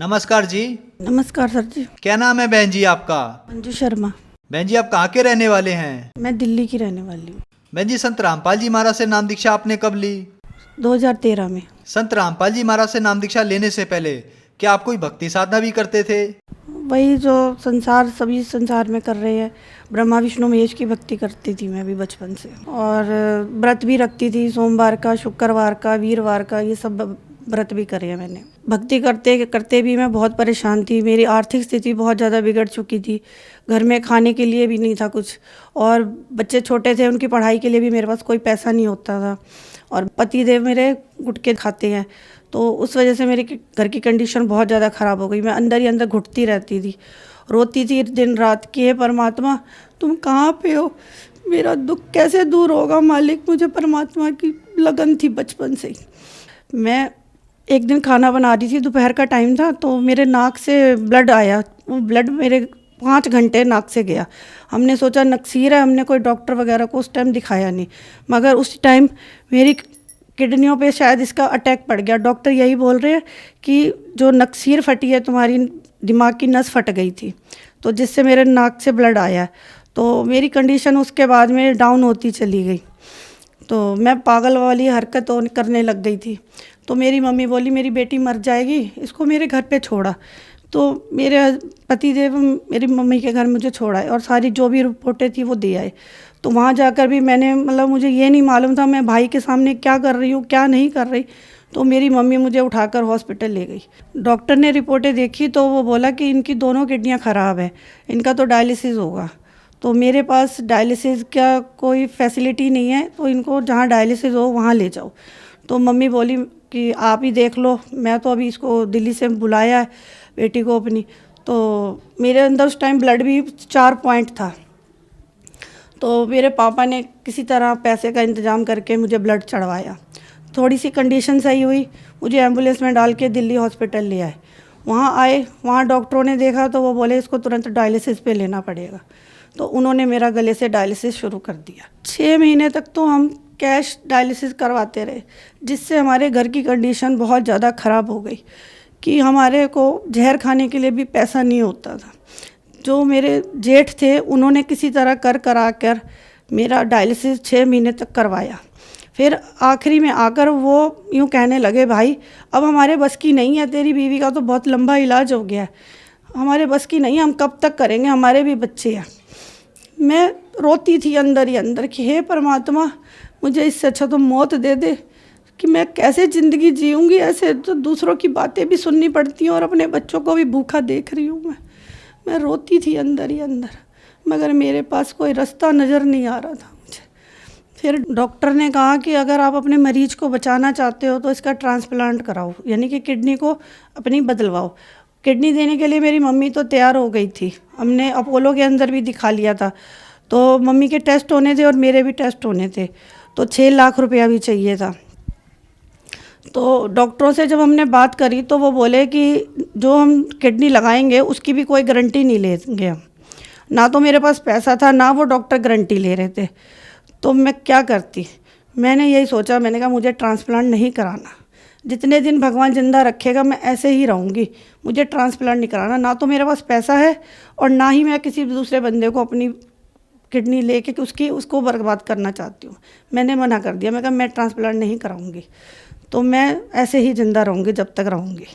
नमस्कार जी। नमस्कार सर जी। क्या नाम है बहन जी आपका? मंजू शर्मा। बहन जी आप कहाँ के रहने वाले हैं? मैं दिल्ली की रहने वाली हूँ। बहन जी संत रामपाल जी महाराज से नाम दीक्षा आपने कब ली? 2013 में। संत रामपाल जी महाराज से नाम दीक्षा लेने से पहले क्या आप कोई भक्ति साधना भी करते थे? वही जो सभी संसार में कर रहे हैं, ब्रह्मा विष्णु महेश की भक्ति करती थी मैं भी बचपन से, और व्रत भी रखती थी, सोमवार का, शुक्रवार का, वीरवार का, ये सब व्रत भी करे हैं मैंने। भक्ति करते करते भी मैं बहुत परेशान थी। मेरी आर्थिक स्थिति बहुत ज़्यादा बिगड़ चुकी थी। घर में खाने के लिए भी नहीं था कुछ, और बच्चे छोटे थे, उनकी पढ़ाई के लिए भी मेरे पास कोई पैसा नहीं होता था, और पति देव मेरे गुटखे खाते हैं, तो उस वजह से मेरी घर की कंडीशन बहुत ज़्यादा ख़राब हो गई। मैं अंदर ही अंदर घुटती रहती थी, रोती थी दिन रात कि हे परमात्मा तुम कहाँ पे हो, मेरा दुख कैसे दूर होगा मालिक। मुझे परमात्मा की लगन थी बचपन से ही। मैं एक दिन खाना बना रही थी, दोपहर का टाइम था, तो मेरे नाक से ब्लड आया। वो ब्लड मेरे 5 घंटे नाक से गया। हमने सोचा नक्सीर है, हमने कोई डॉक्टर वगैरह को उस टाइम दिखाया नहीं, मगर उस टाइम मेरी किडनियों पे शायद इसका अटैक पड़ गया। डॉक्टर यही बोल रहे हैं कि जो नक्सीर फटी है, तुम्हारी दिमाग की नस फट गई थी, तो जिससे मेरे नाक से ब्लड आया। तो मेरी कंडीशन उसके बाद में डाउन होती चली गई, तो मैं पागल वाली हरकत करने लग गई थी। तो मेरी मम्मी बोली मेरी बेटी मर जाएगी, इसको मेरे घर पे छोड़ा। तो मेरे पति देव मेरी मम्मी के घर मुझे छोड़ा, और सारी जो भी रिपोर्टें थी वो दे आए। तो वहाँ जाकर भी मैंने मुझे ये नहीं मालूम था मैं भाई के सामने क्या कर रही हूँ क्या नहीं कर रही। तो मेरी मम्मी मुझे उठाकर हॉस्पिटल ले गई। डॉक्टर ने रिपोर्टें देखी तो वो बोला कि इनकी दोनों किडनियाँ ख़राब है, इनका तो डायलिसिस होगा। तो मेरे पास डायलिसिस का कोई फैसिलिटी नहीं है, तो इनको जहाँ डायलिसिस हो वहाँ ले जाओ। तो मम्मी बोली कि आप ही देख लो, मैं तो अभी इसको दिल्ली से बुलाया है बेटी को अपनी। तो मेरे अंदर उस टाइम ब्लड भी 4 पॉइंट था, तो मेरे पापा ने किसी तरह पैसे का इंतज़ाम करके मुझे ब्लड चढ़वाया। थोड़ी सी कंडीशन सही हुई, मुझे एम्बुलेंस में डाल के दिल्ली हॉस्पिटल ले आए। वहाँ आए, वहाँ डॉक्टरों ने देखा तो वो बोले इसको तुरंत डायलिसिस पे लेना पड़ेगा। तो उन्होंने मेरा गले से डायलिसिस शुरू कर दिया। 6 महीने तक तो हम कैश डायलिसिस करवाते रहे, जिससे हमारे घर की कंडीशन बहुत ज़्यादा ख़राब हो गई कि हमारे को जहर खाने के लिए भी पैसा नहीं होता था। जो मेरे जेठ थे उन्होंने किसी तरह करा कर मेरा डायलिसिस 6 महीने तक करवाया। फिर आखिरी में आकर वो यूँ कहने लगे भाई अब हमारे बस की नहीं है, तेरी बीवी का तो बहुत लंबा इलाज हो गया है, हमारे बस की नहीं है, हम कब तक करेंगे, हमारे भी बच्चे हैं। मैं रोती थी अंदर ही अंदर कि हे परमात्मा मुझे इससे अच्छा तो मौत दे दे, कि मैं कैसे ज़िंदगी जीऊँगी। ऐसे तो दूसरों की बातें भी सुननी पड़ती हैं और अपने बच्चों को भी भूखा देख रही हूँ मैं रोती थी अंदर ही अंदर, मगर मेरे पास कोई रास्ता नज़र नहीं आ रहा था मुझे। फिर डॉक्टर ने कहा कि अगर आप अपने मरीज को बचाना चाहते हो तो इसका ट्रांसप्लांट कराओ, यानी कि किडनी को अपनी बदलवाओ। किडनी देने के लिए मेरी मम्मी तो तैयार हो गई थी, हमने अपोलो के अंदर भी दिखा लिया था। तो मम्मी के टेस्ट होने थे और मेरे भी टेस्ट होने थे, तो 6 लाख रुपया भी चाहिए था। तो डॉक्टरों से जब हमने बात करी तो वो बोले कि जो हम किडनी लगाएंगे उसकी भी कोई गारंटी नहीं लेंगे हम, ना तो मेरे पास पैसा था ना वो डॉक्टर गारंटी ले रहे थे। तो मैं क्या करती, मैंने यही सोचा, मैंने कहा मुझे ट्रांसप्लांट नहीं कराना, जितने दिन भगवान जिंदा रखेगा मैं ऐसे ही रहूँगी, मुझे ट्रांसप्लांट नहीं कराना। ना तो मेरे पास पैसा है और ना ही मैं किसी दूसरे बंदे को अपनी किडनी लेके उसको बर्बाद करना चाहती हूँ। मैंने मना कर दिया, मैं कहा मैं ट्रांसप्लांट नहीं कराऊंगी, तो मैं ऐसे ही ज़िंदा रहूँगी जब तक रहूँगी।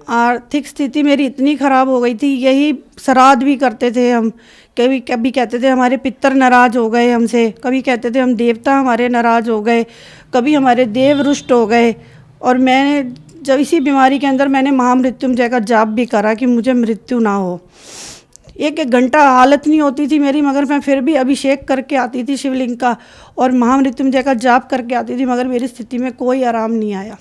आर्थिक स्थिति मेरी इतनी ख़राब हो गई थी, यही श्राद्ध भी करते थे हम, कभी कभी कहते थे हमारे पितर नाराज़ हो गए हमसे, कभी कहते थे हम देवता हमारे नाराज़ हो गए, कभी हमारे देव रुष्ट हो गए। और मैंने जब इसी बीमारी के अंदर मैंने महामृत्युंजय का जाप भी करा कि मुझे मृत्यु ना हो। 1-1 घंटा हालत नहीं होती थी मेरी, मगर मैं फिर भी अभिषेक करके आती थी शिवलिंग का और महामृत्युंजय का जाप करके आती थी, मगर मेरी स्थिति में कोई आराम नहीं आया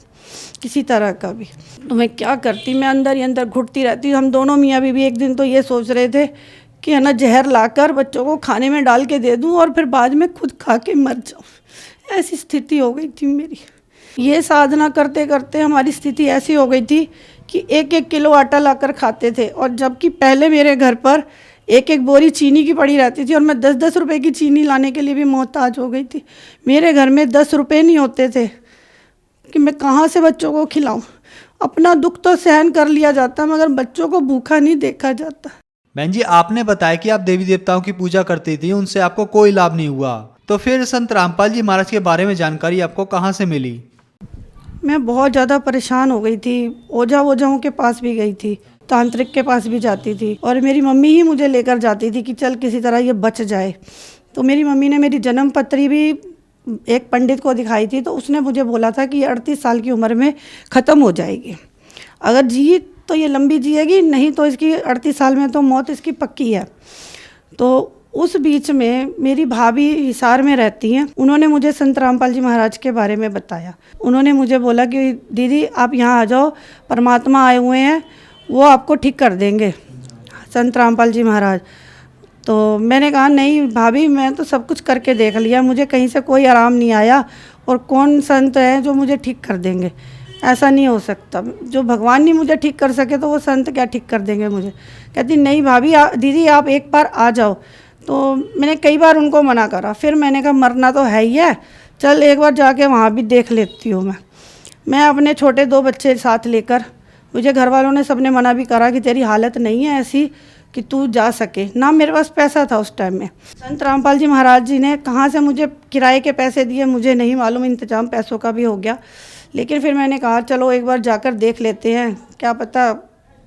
किसी तरह का भी। तो मैं क्या करती, मैं अंदर ही अंदर घुटती रहती। हम दोनों मियाँ बीवी एक दिन तो ये सोच रहे थे कि है ना जहर लाकर बच्चों को खाने में डाल के दे दूँ और फिर बाद में खुद खा के मर जाऊँ। ऐसी स्थिति हो गई थी मेरी। ये साधना करते करते हमारी स्थिति ऐसी हो गई थी कि 1-1 किलो आटा लाकर खाते थे, और जबकि पहले मेरे घर पर 1-1 बोरी चीनी की पड़ी रहती थी और मैं 10-10 रुपए की चीनी लाने के लिए भी मोहताज हो गई थी। मेरे घर में 10 रुपए नहीं होते थे कि मैं कहाँ से बच्चों को खिलाऊं। अपना दुख तो सहन कर लिया जाता मगर बच्चों को भूखा नहीं देखा जाता। बहन जी, आपने बताया कि आप देवी देवताओं की पूजा करती थी, उनसे आपको कोई लाभ नहीं हुआ, तो फिर संत रामपाल जी महाराज के बारे में जानकारी आपको कहाँ से मिली? मैं बहुत ज़्यादा परेशान हो गई थी, ओझाओं के पास भी गई थी, तांत्रिक के पास भी जाती थी और मेरी मम्मी ही मुझे लेकर जाती थी कि चल किसी तरह ये बच जाए। तो मेरी मम्मी ने मेरी जन्म पत्री भी एक पंडित को दिखाई थी, तो उसने मुझे बोला था कि ये 38 साल की उम्र में ख़त्म हो जाएगी, अगर जी तो ये लंबी जिएगी, नहीं तो इसकी 38 साल में तो मौत इसकी पक्की है। तो उस बीच में मेरी भाभी हिसार में रहती हैं, उन्होंने मुझे संत रामपाल जी महाराज के बारे में बताया। उन्होंने मुझे बोला कि दीदी आप यहाँ आ जाओ, परमात्मा आए हुए हैं, वो आपको ठीक कर देंगे, संत रामपाल जी महाराज। तो मैंने कहा नहीं भाभी, मैं तो सब कुछ करके देख लिया, मुझे कहीं से कोई आराम नहीं आया, और कौन संत है जो मुझे ठीक कर देंगे, ऐसा नहीं हो सकता। जो भगवान नहीं मुझे ठीक कर सके तो वो संत क्या ठीक कर देंगे मुझे। कहती नहीं भाभी दीदी आप एक बार आ जाओ। तो मैंने कई बार उनको मना करा, फिर मैंने कहा मरना तो है ही है, चल एक बार जाके वहाँ भी देख लेती हूँ। मैं अपने छोटे 2 बच्चे साथ लेकर, मुझे घर वालों ने सबने मना भी करा कि तेरी हालत नहीं है ऐसी कि तू जा सके, ना मेरे पास पैसा था उस टाइम में। संत रामपाल जी महाराज जी ने कहाँ से मुझे किराए के पैसे दिए मुझे नहीं मालूम, इंतजाम पैसों का भी हो गया, लेकिन फिर मैंने कहा चलो एक बार जाकर देख लेते हैं, क्या पता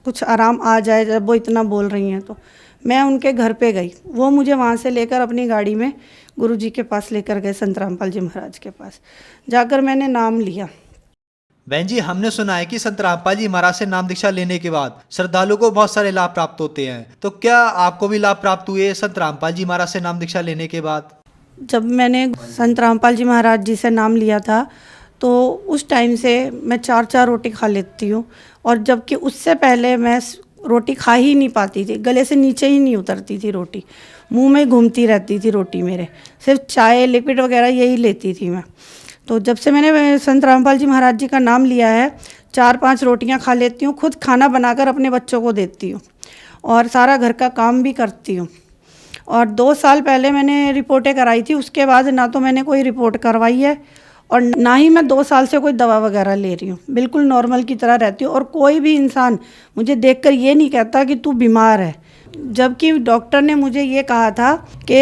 कुछ आराम आ जाए जब वो इतना बोल रही हैं। तो मैं उनके घर पे गई, वो मुझे वहाँ से लेकर अपनी गाड़ी में गुरुजी के पास लेकर गए, संत रामपाल जी महाराज के पास। जाकर मैंने नाम लिया। बहन जी, हमने सुना है कि संत रामपाल जी महाराज से नाम दीक्षा लेने के बाद श्रद्धालु को बहुत सारे लाभ प्राप्त होते हैं, तो क्या आपको भी लाभ प्राप्त हुए संत रामपाल जी महाराज से नाम दीक्षा लेने के बाद? जब मैंने संत रामपाल जी महाराज जी से नाम लिया था तो उस टाइम से मैं 4-4 रोटी खा लेती हूँ, और जबकि उससे पहले मैं रोटी खा ही नहीं पाती थी, गले से नीचे ही नहीं उतरती थी रोटी, मुंह में घूमती रहती थी रोटी मेरे, सिर्फ चाय लिक्विड वगैरह यही लेती थी मैं। तो जब से मैंने संत रामपाल जी महाराज जी का नाम लिया है, 4-5 रोटियां खा लेती हूँ, खुद खाना बनाकर अपने बच्चों को देती हूँ और सारा घर का काम भी करती हूँ। और 2 साल पहले मैंने रिपोर्टें कराई थी, उसके बाद ना तो मैंने कोई रिपोर्ट करवाई है और ना ही मैं 2 साल से कोई दवा वगैरह ले रही हूँ, बिल्कुल नॉर्मल की तरह रहती हूँ। और कोई भी इंसान मुझे देखकर ये नहीं कहता कि तू बीमार है, जबकि डॉक्टर ने मुझे ये कहा था कि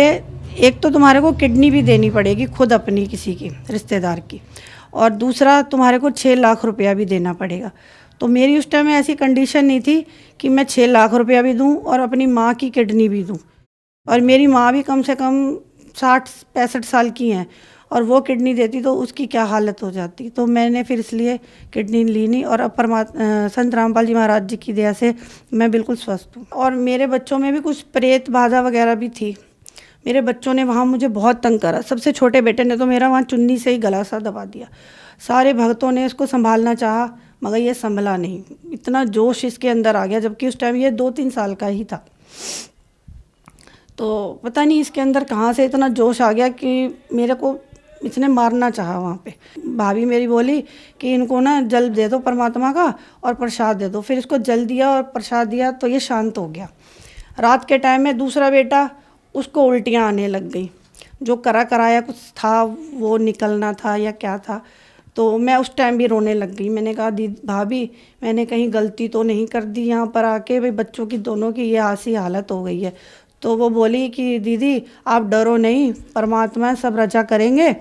एक तो तुम्हारे को किडनी भी देनी पड़ेगी खुद अपनी किसी की रिश्तेदार की, और दूसरा तुम्हारे को 6 लाख रुपया भी देना पड़ेगा। तो मेरी उस टाइम में ऐसी कंडीशन नहीं थी कि मैं 6 लाख रुपया भी दूँ और अपनी माँ की किडनी भी दूँ, और मेरी माँ भी कम से कम 60-65 साल की हैं, और वो किडनी देती तो उसकी क्या हालत हो जाती। तो मैंने फिर इसलिए किडनी ली नहीं, और अब संत रामपाल जी महाराज जी की दया से मैं बिल्कुल स्वस्थ हूँ। और मेरे बच्चों में भी कुछ प्रेत बाधा वगैरह भी थी, मेरे बच्चों ने वहाँ मुझे बहुत तंग करा। सबसे छोटे बेटे ने तो मेरा वहाँ चुन्नी से ही गला सा दबा दिया। सारे भक्तों ने इसको संभालना चाहा मगर ये संभला नहीं, इतना जोश इसके अंदर आ गया, जबकि उस टाइम ये 2-3 साल का ही था। तो पता नहीं इसके अंदर कहाँ से इतना जोश आ गया कि मेरे को इसने मारना चाहा वहाँ पे। भाभी मेरी बोली कि इनको ना जल दे दो परमात्मा का और प्रसाद दे दो। फिर इसको जल दिया और प्रसाद दिया तो ये शांत हो गया। रात के टाइम में दूसरा बेटा, उसको उल्टियाँ आने लग गई, जो कराया कुछ था वो निकलना था या क्या था। तो मैं उस टाइम भी रोने लग गई। मैंने कहा दी भाभी मैंने कहीं गलती तो नहीं कर दी यहाँ पर आके, भाई बच्चों की दोनों की ये ऐसी हालत हो गई है। तो वो बोली कि दीदी आप डरो नहीं, परमात्मा सब रजा करेंगे,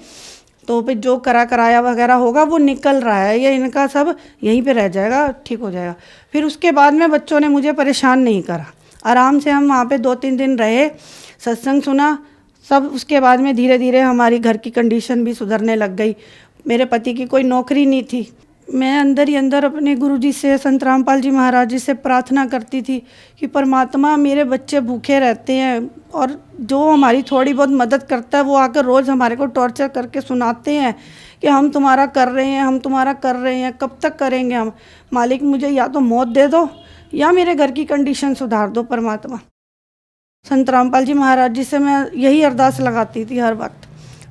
तो फिर जो कराया वगैरह होगा वो निकल रहा है, ये इनका सब यहीं पे रह जाएगा, ठीक हो जाएगा। फिर उसके बाद में बच्चों ने मुझे परेशान नहीं करा, आराम से हम वहाँ पे 2-3 दिन रहे, सत्संग सुना सब। उसके बाद में धीरे धीरे हमारी घर की कंडीशन भी सुधरने लग गई। मेरे पति की कोई नौकरी नहीं थी। मैं अंदर ही अंदर अपने गुरुजी से, संत रामपाल जी महाराज जी से प्रार्थना करती थी कि परमात्मा मेरे बच्चे भूखे रहते हैं, और जो हमारी थोड़ी बहुत मदद करता है वो आकर रोज़ हमारे को टॉर्चर करके सुनाते हैं कि हम तुम्हारा कर रहे हैं, हम तुम्हारा कर रहे हैं, कब तक करेंगे हम। मालिक मुझे या तो मौत दे दो या मेरे घर की कंडीशन सुधार दो परमात्मा। संत रामपाल जी महाराज जी से मैं यही अरदास लगाती थी हर वक्त।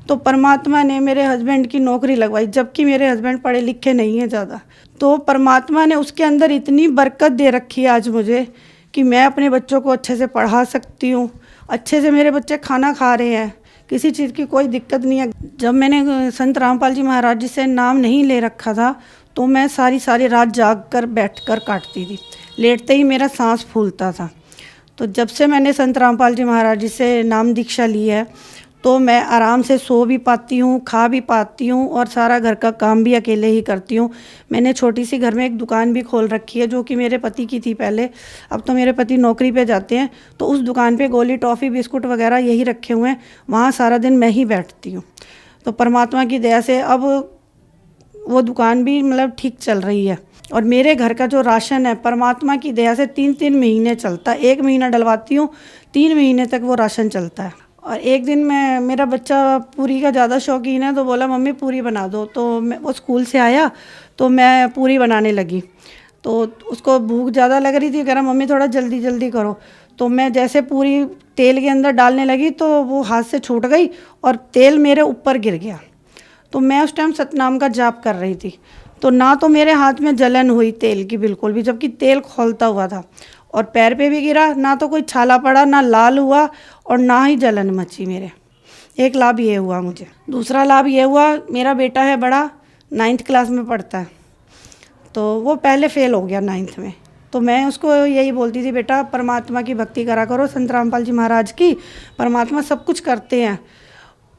तो परमात्मा ने मेरे हस्बैंड की नौकरी लगवाई, जबकि मेरे हस्बैंड पढ़े लिखे नहीं हैं ज़्यादा। तो परमात्मा ने उसके अंदर इतनी बरकत दे रखी है आज मुझे कि मैं अपने बच्चों को अच्छे से पढ़ा सकती हूँ, अच्छे से मेरे बच्चे खाना खा रहे हैं, किसी चीज़ की कोई दिक्कत नहीं है। जब मैंने संत रामपाल जी महाराज जी से नाम नहीं ले रखा था तो मैं सारी सारी रात जाग कर बैठ कर काटती थी, लेटते ही मेरा सांस फूलता था। तो जब से मैंने संत रामपाल जी महाराज जी से नाम दीक्षा ली है तो मैं आराम से सो भी पाती हूँ, खा भी पाती हूँ और सारा घर का काम भी अकेले ही करती हूँ। मैंने छोटी सी घर में एक दुकान भी खोल रखी है जो कि मेरे पति की थी पहले। अब तो मेरे पति नौकरी पे जाते हैं, तो उस दुकान पे गोली टॉफ़ी बिस्कुट वगैरह यही रखे हुए हैं, वहाँ सारा दिन मैं ही बैठती हूँ। तो परमात्मा की दया से अब वो दुकान भी मतलब ठीक चल रही है। और मेरे घर का जो राशन है परमात्मा की दया से 3-3 महीने चलता है। 1 महीना डलवाती हूँ, 3 महीने तक वो राशन चलता है। और एक दिन मेरा बच्चा पूरी का ज़्यादा शौकीन है, तो बोला मम्मी पूरी बना दो। तो वो स्कूल से आया तो मैं पूरी बनाने लगी, तो उसको भूख ज़्यादा लग रही थी, कह रहा मम्मी थोड़ा जल्दी जल्दी करो। तो मैं जैसे पूरी तेल के अंदर डालने लगी तो वो हाथ से छूट गई और तेल मेरे ऊपर गिर गया। तो मैं उस टाइम सतनाम का जाप कर रही थी, तो ना तो मेरे हाथ में जलन हुई तेल की बिल्कुल भी, जबकि तेल खौलता हुआ था, और पैर पे भी गिरा, ना तो कोई छाला पड़ा, ना लाल हुआ और ना ही जलन मची मेरे। एक लाभ ये हुआ मुझे। दूसरा लाभ ये हुआ, मेरा बेटा है बड़ा, 9th क्लास में पढ़ता है, तो वो पहले फ़ेल हो गया 9th में। तो मैं उसको यही बोलती थी, बेटा परमात्मा की भक्ति करा करो, संत रामपाल जी महाराज की, परमात्मा सब कुछ करते हैं।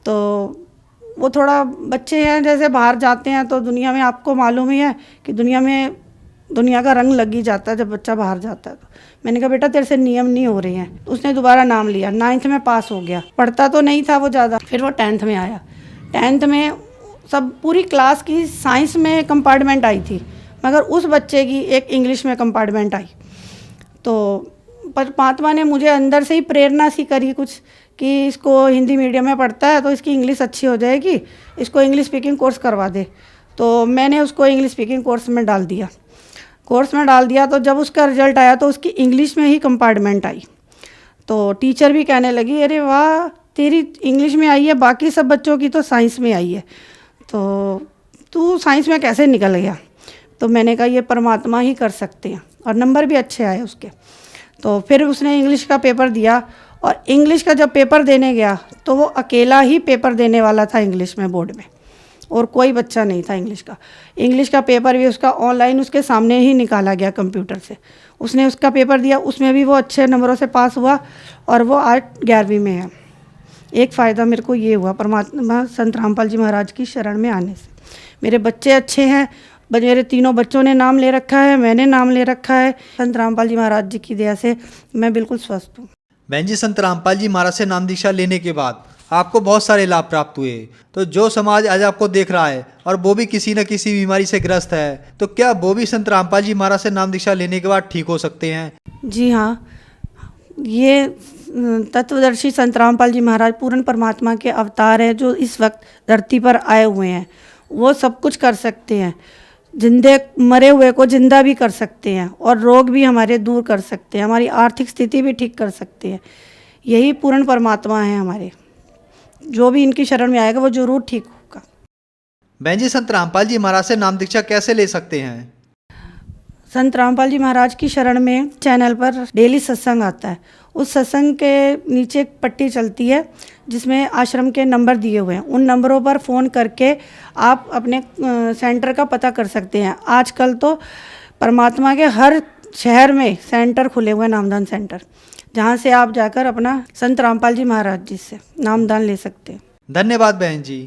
तो वो थोड़ा बच्चे हैं, जैसे बाहर जाते हैं तो दुनिया में आपको मालूम ही है कि दुनिया का रंग लग ही जाता है जब बच्चा बाहर जाता है। तो मैंने कहा बेटा तेरे से नियम नहीं हो रहे हैं। तो उसने दोबारा नाम लिया, 9th में पास हो गया। पढ़ता तो नहीं था वो ज़्यादा, फिर वो 10th में आया। 10th में सब पूरी क्लास की साइंस में कंपार्टमेंट आई थी, मगर उस बच्चे की एक इंग्लिश में कंपार्टमेंट आई। तो परमात्मा ने मुझे अंदर से ही प्रेरणा सी करी कुछ कि इसको हिंदी मीडियम में पढ़ता है तो इसकी इंग्लिश अच्छी हो जाएगी, इसको इंग्लिश स्पीकिंग कोर्स करवा दे। तो मैंने उसको इंग्लिश स्पीकिंग कोर्स में डाल दिया। तो जब उसका रिजल्ट आया तो उसकी इंग्लिश में ही कंपार्टमेंट आई। तो टीचर भी कहने लगी, अरे वाह तेरी इंग्लिश में आई है, बाकी सब बच्चों की तो साइंस में आई है, तो तू साइंस में कैसे निकल गया? तो मैंने कहा ये परमात्मा ही कर सकते हैं, और नंबर भी अच्छे आए उसके। तो फिर उसने इंग्लिश का पेपर दिया, और इंग्लिश का जब पेपर देने गया तो वो अकेला ही पेपर देने वाला था इंग्लिश में बोर्ड में, और कोई बच्चा नहीं था इंग्लिश का पेपर भी उसका ऑनलाइन उसके सामने ही निकाला गया कंप्यूटर से। उसने उसका पेपर दिया, उसमें भी वो अच्छे नंबरों से पास हुआ, और वो आज 11वीं में है। एक फ़ायदा मेरे को ये हुआ परमात्मा संत रामपाल जी महाराज की शरण में आने से। मेरे बच्चे अच्छे हैं, मेरे तीनों बच्चों ने नाम ले रखा है, मैंने नाम ले रखा है। संत रामपाल जी महाराज जी की दया से मैं बिल्कुल स्वस्थ हूँ। बहन जी, संत रामपाल जी महाराज से नाम दीक्षा लेने के बाद आपको बहुत सारे लाभ प्राप्त हुए, तो जो समाज आज आपको देख रहा है और वो भी किसी न किसी बीमारी से ग्रस्त है, तो क्या वो भी संत रामपाल जी महाराज से नाम दीक्षा लेने के बाद ठीक हो सकते हैं? जी हाँ, ये तत्वदर्शी संत रामपाल जी महाराज पूर्ण परमात्मा के अवतार हैं, जो इस वक्त धरती पर आए हुए हैं। वो सब कुछ कर सकते हैं, जिंदे मरे हुए को जिंदा भी कर सकते हैं, और रोग भी हमारे दूर कर सकते हैं, हमारी आर्थिक स्थिति भी ठीक कर सकते हैं। यही पूर्ण परमात्मा है हमारे, जो भी इनकी शरण में आएगा वो जरूर ठीक होगा। बहन जी, संत रामपाल जी महाराज से नाम दीक्षा कैसे ले सकते हैं? संत रामपाल जी महाराज की शरण में चैनल पर डेली सत्संग आता है। उस सत्संग के नीचे एक पट्टी चलती है जिसमें आश्रम के नंबर दिए हुए हैं। उन नंबरों पर फ़ोन करके आप अपने सेंटर का पता कर सकते हैं। आजकल तो परमात्मा के हर शहर में सेंटर खुले हुए हैं, नामदान सेंटर, जहाँ से आप जाकर अपना संत रामपाल जी महाराज जी से नामदान ले सकते हैं। धन्यवाद बहन जी।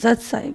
सत साहिब।